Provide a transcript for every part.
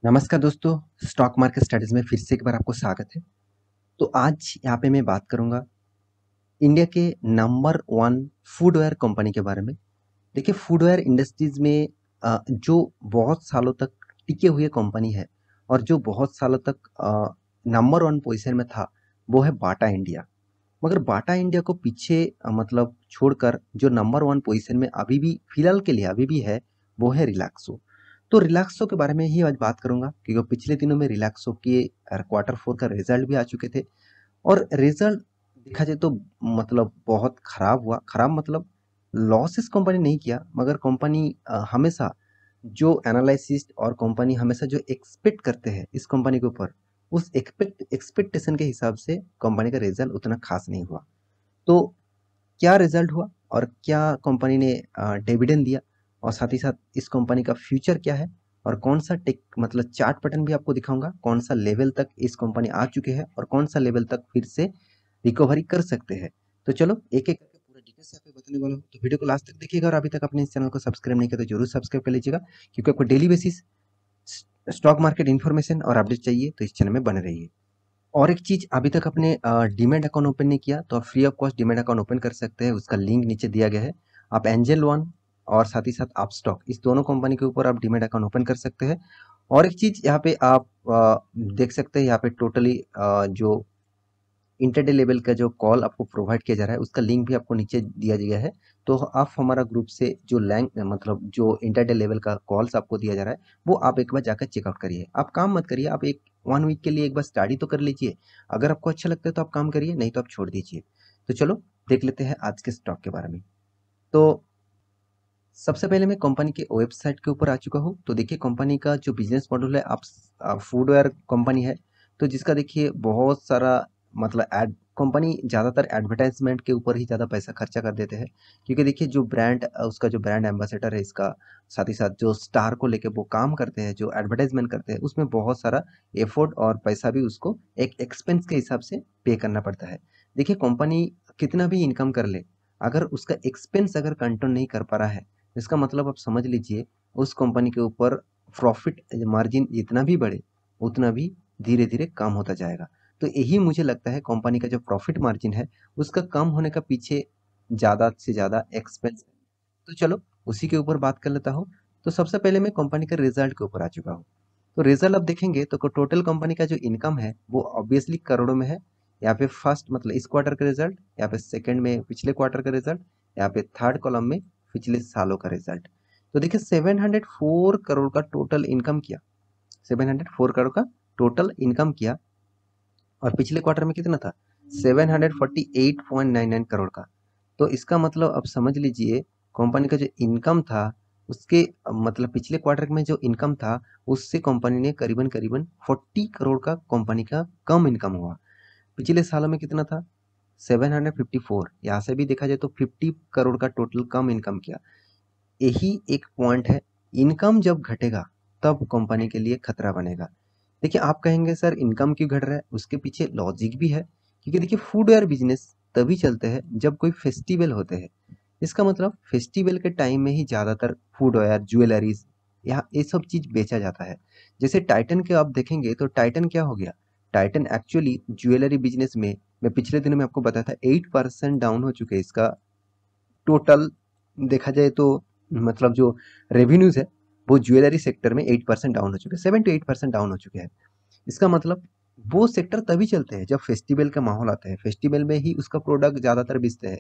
नमस्कार दोस्तों, stock market studies में फिर से एक बार आपको स्वागत है। तो आज यहाँ पे मैं बात करूँगा इंडिया के नंबर 1 फूडवेयर कंपनी के बारे में। देखिए फूडवेयर इंडस्ट्रीज में जो बहुत सालों तक टिके हुए कंपनी है और जो बहुत सालों तक नंबर 1 पोजीशन में था, वो है बाटा इंडिया। मगर बाटा इंडिया को पीछे मतलब छोड़कर जो नंबर 1 पोजीशन में अभी भी फिलहाल के लिए अभी भी है, वो है रिलैक्सो। तो रिलैक्सो के बारे में ही आज बात करूंगा क्योंकि पिछले दिनों में रिलैक्सो के क्वार्टर 4 का रिजल्ट भी आ चुके थे और रिजल्ट देखा जाए तो मतलब बहुत खराब हुआ। खराब मतलब लॉसेस कंपनी नहीं किया, मगर कंपनी हमेशा जो एनालिसिस्ट और कंपनी हमेशा जो एक्सपेक्ट करते हैं इस कंपनी के ऊपर, उस एक्सपेक्टेशन के हिसाब से कंपनी का रिजल्ट उतना खास नहीं हुआ। तो क्या रिजल्ट हुआ और क्या कंपनी ने डिविडेंड दिया और साथ ही साथ इस कंपनी का फ्यूचर क्या है और कौन सा टेक मतलब चार्ट पैटर्न भी आपको दिखाऊंगा, कौन सा लेवल तक इस कंपनी आ चुके हैं और कौन सा लेवल तक फिर से रिकवरी कर सकते हैं। तो चलो एक एक करके पूरा डिटेल से आपको बताने वाला हूँ, तो वीडियो को लास्ट तक देखिएगा और अभी तक अपने इस चैनल को सब्सक्राइब नहीं किया तो जरूर सब्सक्राइब कर लीजिएगा क्योंकि आपको daily basis stock market information और अपडेट चाहिए तो इस चैनल में बने रहिए। और एक चीज, अभी तक आपने डीमैट अकाउंट ओपन नहीं किया तो आप free of cost demat account open कर सकते हैं, उसका लिंक नीचे दिया गया है। आप एंजल वन और साथ ही साथ आप स्टॉक, इस दोनों कंपनी के ऊपर आप डीमैट अकाउंट ओपन कर सकते हैं। और एक चीज यहाँ पे आप देख सकते हैं, यहाँ पे टोटली जो इंटरडे लेवल का जो कॉल आपको प्रोवाइड किया जा रहा है उसका लिंक भी आपको नीचे दिया गया है। तो आप हमारा ग्रुप से जो लैंक मतलब जो इंटरडे लेवल का कॉल्स आपको दिया जा रहा है वो आप एक बार जाकर चेकआउट करिए। आप काम मत करिए, आप एक 1 वीक के लिए एक बार स्टडी तो कर लीजिए। अगर आपको अच्छा लगता है तो आप काम करिए, नहीं तो आप छोड़ दीजिए। तो चलो देख लेते हैं आज के स्टॉक के बारे में। तो सबसे पहले मैं कंपनी के वेबसाइट के ऊपर आ चुका हूँ। तो देखिए कंपनी का जो बिजनेस मॉडल है, आप फूडवेयर कंपनी है तो जिसका देखिए बहुत सारा मतलब एड कंपनी ज़्यादातर एडवर्टाइजमेंट के ऊपर ही ज़्यादा पैसा खर्चा कर देते हैं क्योंकि देखिए जो ब्रांड उसका जो ब्रांड एम्बेसडर है इसका, साथ ही साथ जो स्टार को लेके वो काम करते हैं, जो एडवर्टाइजमेंट करते हैं, उसमें बहुत सारा एफर्ट और पैसा भी उसको एक एक्सपेंस के हिसाब से पे करना पड़ता है। देखिए कंपनी कितना भी इनकम कर ले, अगर उसका एक्सपेंस अगर कंट्रोल नहीं कर पा रहा है, इसका मतलब आप समझ लीजिए उस कंपनी के ऊपर प्रॉफिट मार्जिन जितना भी बढ़े उतना भी धीरे धीरे कम होता जाएगा। तो यही मुझे लगता है कंपनी का जो प्रॉफिट मार्जिन है उसका कम होने का पीछे ज़्यादा से ज़्यादा एक्सपेंस है। तो चलो उसी के ऊपर बात कर लेता हूँ। तो सबसे पहले मैं कंपनी के रिजल्ट के ऊपर आ चुका हूँ। तो रिजल्ट आप देखेंगे तो टोटल कंपनी का जो इनकम है वो ऑब्वियसली करोड़ों में है। यहाँ पे फर्स्ट मतलब इस क्वार्टर का रिजल्ट, यहाँ पे सेकंड में पिछले क्वार्टर का रिजल्ट, यहाँ पे थर्ड कॉलम में पिछले सालों का रिजल्ट। तो देखिए 704 करोड़ का टोटल इनकम किया, 704 करोड़ का टोटल इनकम किया और पिछले क्वार्टर में कितना था, 748.99 करोड़ का। तो इसका मतलब अब समझ लीजिए कंपनी का जो इनकम था उसके मतलब पिछले क्वार्टर में जो इनकम था उससे कंपनी ने करीबन करीबन 40 करोड़ का कंपनी का कम इनकम हुआ। पिछले सालों में कितना था, 754, यहाँ से भी देखा जाए तो 50 करोड़ का टोटल कम इनकम किया। यही एक पॉइंट है, इनकम जब घटेगा तब कंपनी के लिए खतरा बनेगा। देखिए आप कहेंगे सर इनकम क्यों घट रहा है, उसके पीछे लॉजिक भी है क्योंकि देखिए फूडवेयर बिजनेस तभी चलते हैं जब कोई फेस्टिवल होते हैं। इसका मतलब फेस्टिवल के टाइम में ही ज़्यादातर फूडवेयर ज्वेलरीज यहाँ ये सब चीज़ बेचा जाता है। जैसे टाइटन के आप देखेंगे तो टाइटन क्या हो गया, टाइटन एक्चुअली ज्वेलरी बिजनेस में मैं पिछले दिनों में आपको बताया था 8% डाउन हो चुके हैं इसका टोटल। देखा जाए तो मतलब जो रेवेन्यूज है वो ज्वेलरी सेक्टर में 8% डाउन हो चुके हैं, 7 to 8% डाउन हो चुके हैं। इसका मतलब वो सेक्टर तभी चलते हैं जब फेस्टिवल का माहौल आता है, फेस्टिवल में ही उसका प्रोडक्ट ज़्यादातर बिकते हैं।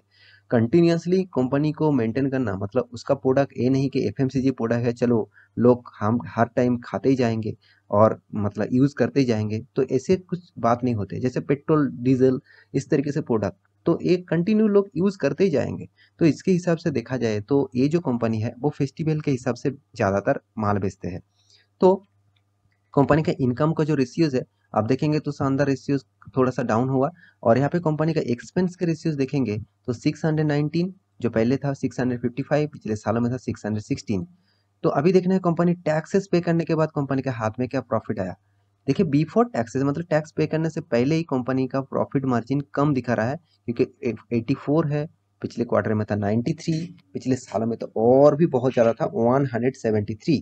कंटिन्यूसली कंपनी को मेंटेन करना मतलब उसका प्रोडक्ट ये नहीं कि एफएमसीजी प्रोडक्ट है चलो लोग हम हर टाइम खाते ही जाएंगे और मतलब यूज़ करते ही जाएंगे, तो ऐसे कुछ बात नहीं होते। जैसे पेट्रोल डीजल इस तरीके से प्रोडक्ट तो एक कंटिन्यू लोग यूज़ करते ही जाएंगे। तो इसके हिसाब से देखा जाए तो ये जो कंपनी है वो फेस्टिवल के हिसाब से ज़्यादातर माल बेचते हैं। तो कंपनी का इनकम का जो रेशियोज है आप देखेंगे तो शानदार रेशियोज थोड़ा सा डाउन हुआ। और यहाँ पे कंपनी का एक्सपेंस के रेशियोज देखेंगे तो 619 जो पहले था 655, पिछले सालों में था 616। तो अभी देखना है कंपनी टैक्सेस पे करने के बाद कंपनी के हाथ में क्या प्रॉफिट आया। देखिए बिफोर टैक्सेस मतलब टैक्स पे करने से पहले ही कंपनी का प्रॉफिट मार्जिन कम दिखा रहा है क्योंकि 84 है, पिछले क्वार्टर में था 93, पिछले सालों में तो और भी बहुत ज़्यादा था 173।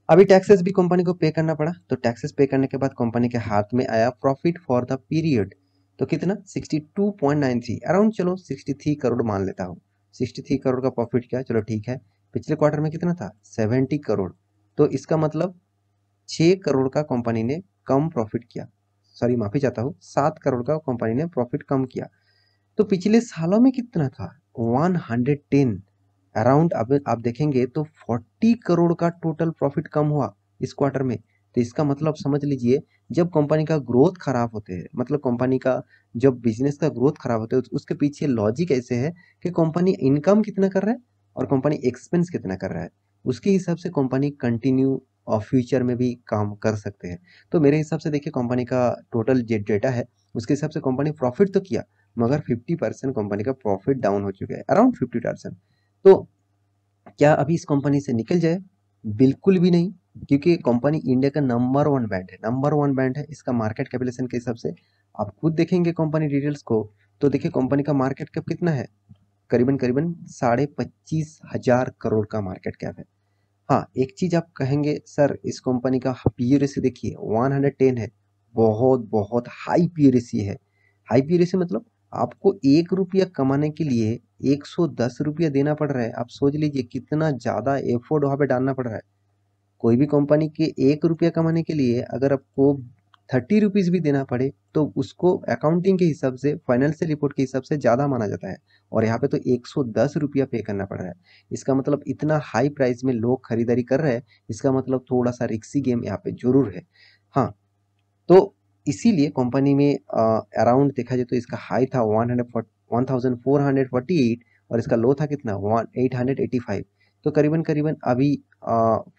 अभी टैक्सेस भी कंपनी को पे करना पड़ा, तो टैक्सेस पे करने के बाद कंपनी के हाथ में आया प्रॉफिट फॉर द पीरियड। तो कितना 62.93 अराउंड, चलो 63 करोड़ मान लेता हूँ। 63 करोड़ का प्रॉफिट किया, चलो ठीक है। पिछले क्वार्टर में कितना था 70 करोड़। तो इसका मतलब 6 करोड़ का कंपनी ने कम प्रॉफिट किया। सॉरी माफी चाहता हूँ, 7 करोड़ का कंपनी ने प्रॉफिट कम किया। तो पिछले सालों में कितना था 110 अराउंड। अब आप देखेंगे तो 40 करोड़ का टोटल प्रॉफिट कम हुआ इस क्वार्टर में। तो इसका मतलब समझ लीजिए, जब कंपनी का ग्रोथ खराब होते हैं, मतलब कंपनी का जब बिजनेस का ग्रोथ खराब होता है, उसके पीछे लॉजिक ऐसे है कि कंपनी इनकम कितना कर रहा है और कंपनी एक्सपेंस कितना कर रहा है, उसके हिसाब से कंपनी कंटिन्यू और फ्यूचर में भी काम कर सकते हैं। तो मेरे हिसाब से देखिए, कंपनी का टोटल जो डेटा है उसके हिसाब से कंपनी प्रॉफिट तो किया, मगर 50% कंपनी का प्रॉफिट डाउन हो चुका है, अराउंड 50%। तो क्या अभी इस कंपनी से निकल जाए? बिल्कुल भी नहीं, क्योंकि कंपनी इंडिया का नंबर वन ब्रांड है, नंबर वन ब्रांड है। इसका मार्केट कैपिटलाइजेशन के हिसाब से आप खुद देखेंगे कंपनी डिटेल्स को, तो देखिए कंपनी का मार्केट कैप कितना है, करीबन करीबन 25,500 करोड़ का मार्केट कैप है। हाँ, एक चीज आप कहेंगे सर इस कंपनी का पी रेशियो देखिए 110 है, बहुत बहुत हाई पी रेशियो है। हाई पी रेशियो मतलब आपको 1 रुपया कमाने के लिए 110 रुपया देना पड़ रहा है। आप सोच लीजिए कितना ज्यादा एफर्ट वहां पे डालना पड़ रहा है। कोई भी कंपनी के 1 रुपया कमाने के लिए अगर आपको 30 रुपीज भी देना पड़े, तो उसको अकाउंटिंग के हिसाब से, फाइनेंशियल रिपोर्ट के हिसाब से ज्यादा माना जाता है। और यहाँ पे तो 110 रुपया पे करना पड़ रहा है। इसका मतलब इतना हाई प्राइस में लोग खरीदारी कर रहे हैं, इसका मतलब थोड़ा सा रिक्सी गेम यहाँ पे जरूर है। हाँ, तो इसीलिए कंपनी में अराउंड देखा जाए तो इसका हाई था 1448 और इसका लो था कितना 885। तो करीबन करीबन अभी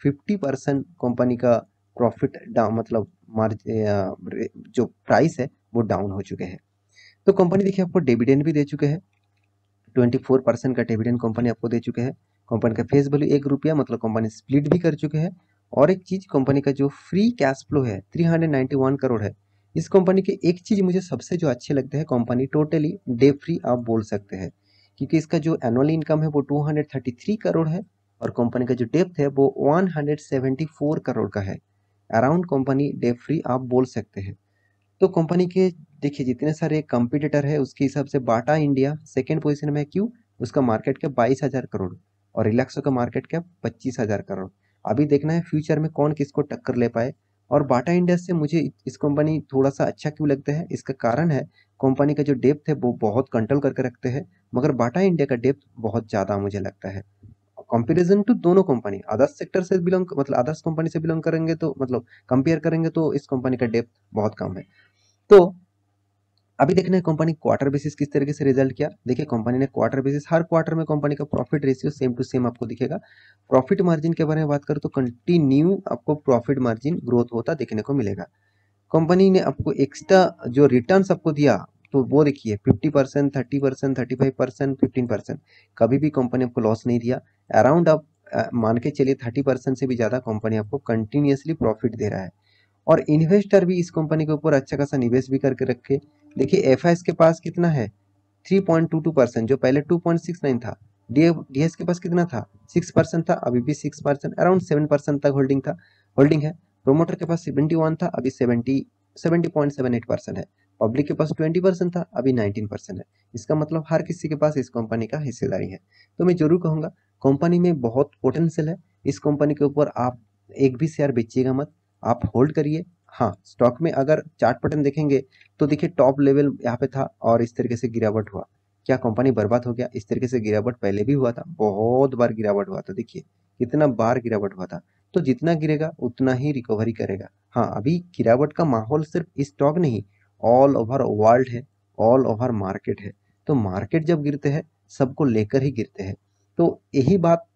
50% कंपनी का प्रॉफिट डाउन, मतलब जो प्राइस है वो डाउन हो चुके हैं। तो कंपनी देखिए आपको डिविडेंड भी दे चुके हैं, 24% का डिविडेंड कंपनी आपको दे चुके हैं। कंपनी का फेस वैल्यू 1 रुपया, मतलब कंपनी स्प्लिट भी कर चुके हैं। और एक चीज, कंपनी का जो फ्री कैश फ्लो है 391 करोड़ है। इस कंपनी के एक चीज मुझे सबसे जो अच्छे लगते हैं, कंपनी टोटली डे फ्री आप बोल सकते हैं, क्योंकि इसका जो एनुअल इनकम है वो 233 करोड़ है और कंपनी का जो डेप्थ है वो 174 करोड़ का है। अराउंड कंपनी डे फ्री आप बोल सकते हैं। तो कंपनी के देखिए जितने सारे कंपटीटर है उसके हिसाब से बाटा इंडिया सेकेंड पोजीशन में है। क्यों? उसका मार्केट कैप 22,000 करोड़ और रिलैक्सो का मार्केट कैप 25,000 करोड़। अभी देखना है फ्यूचर में कौन किसको टक्कर ले पाए। और बाटा इंडिया से मुझे इस कंपनी थोड़ा सा अच्छा क्यों लगता है, इसका कारण है कंपनी का जो डेप्थ है वो बहुत कंट्रोल करके रखते हैं, मगर बाटा इंडिया का डेप्थ बहुत ज्यादा मुझे लगता है कंपैरिजन टू दोनों कंपनी। अदर्स सेक्टर से बिलोंग, मतलब अदर्स कंपनी से बिलोंग करेंगे तो, मतलब कंपेयर करेंगे तो इस कंपनी का डेप्थ बहुत कम है। तो अभी देखना है कंपनी क्वार्टर बेसिस किस तरीके से रिजल्ट किया। देखिए कंपनी ने क्वार्टर बेसिस, हर क्वार्टर में कंपनी का profit ratio same to same आपको दिखेगा। प्रॉफिट मार्जिन के बारे में बात करें तो कंटिन्यू आपको प्रॉफिट मार्जिन ग्रोथ होता देखने को मिलेगा। कंपनी ने आपको एक्स्ट्रा जो रिटर्न्स आपको दिया, तो वो देखिए 50%, 30%, 35%, 15%। कभी भी कंपनी आपको लॉस नहीं दिया। अराउंड आप मान के चलिए 30% से भी ज्यादा कंपनी आपको कंटिन्यूअसली प्रॉफिट दे रहा है। और इन्वेस्टर भी इस कंपनी के ऊपर अच्छा खासा निवेश भी करके रखे। देखिए एफआईएस के पास कितना है 3.22%, जो पहले 2.69 था। डीएस के पास कितना था 6% था, अभी भी 6%, अराउंड 7% तक होल्डिंग है। प्रोमोटर के पास 71 था, अभी 70.78% है। पब्लिक के पास 20% था, अभी 19% है। इसका मतलब हर किसी के पास इस कंपनी का हिस्सेदारी है। तो मैं जरूर कहूंगा कंपनी में बहुत पोटेंशियल है। इस कंपनी के ऊपर आप एक भी शेयर बेचिएगा मत, आप होल्ड करिए। हाँ, स्टॉक में अगर चार्ट पैटर्न देखेंगे तो देखिए टॉप लेवल यहाँ पे था और इस तरीके से गिरावट हुआ। क्या कंपनी बर्बाद हो गया? इस तरीके से गिरावट पहले भी हुआ था, बहुत बार गिरावट हुआ था, देखिए कितना बार गिरावट हुआ था। तो जितना गिरेगा उतना ही रिकवरी करेगा। हाँ, अभी गिरावट का माहौल सिर्फ इस स्टॉक नहीं, ऑल ओवर वर्ल्ड है, ऑल ओवर मार्केट है। तो मार्केट जब गिरते हैं सबको लेकर ही गिरते हैं। तो यही बात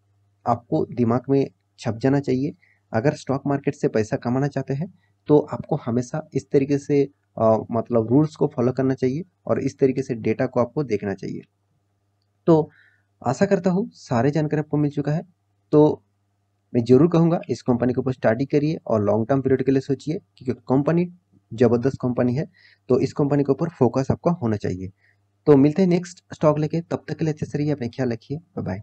आपको दिमाग में छप जाना चाहिए। अगर स्टॉक मार्केट से पैसा कमाना चाहते हैं तो आपको हमेशा इस तरीके से मतलब रूल्स को फॉलो करना चाहिए और इस तरीके से डेटा को आपको देखना चाहिए। तो आशा करता हूँ सारे जानकारी आपको मिल चुका है। तो मैं जरूर कहूंगा इस कंपनी के ऊपर स्टडी करिए और लॉन्ग टर्म पीरियड के लिए सोचिए, क्योंकि कंपनी जबरदस्त कंपनी है। तो इस कंपनी के ऊपर फोकस आपका होना चाहिए। तो मिलते हैं नेक्स्ट स्टॉक लेके, तब तक के लिए अच्छे से रहिए, अपने ख्याल रखिए, बाय बाय।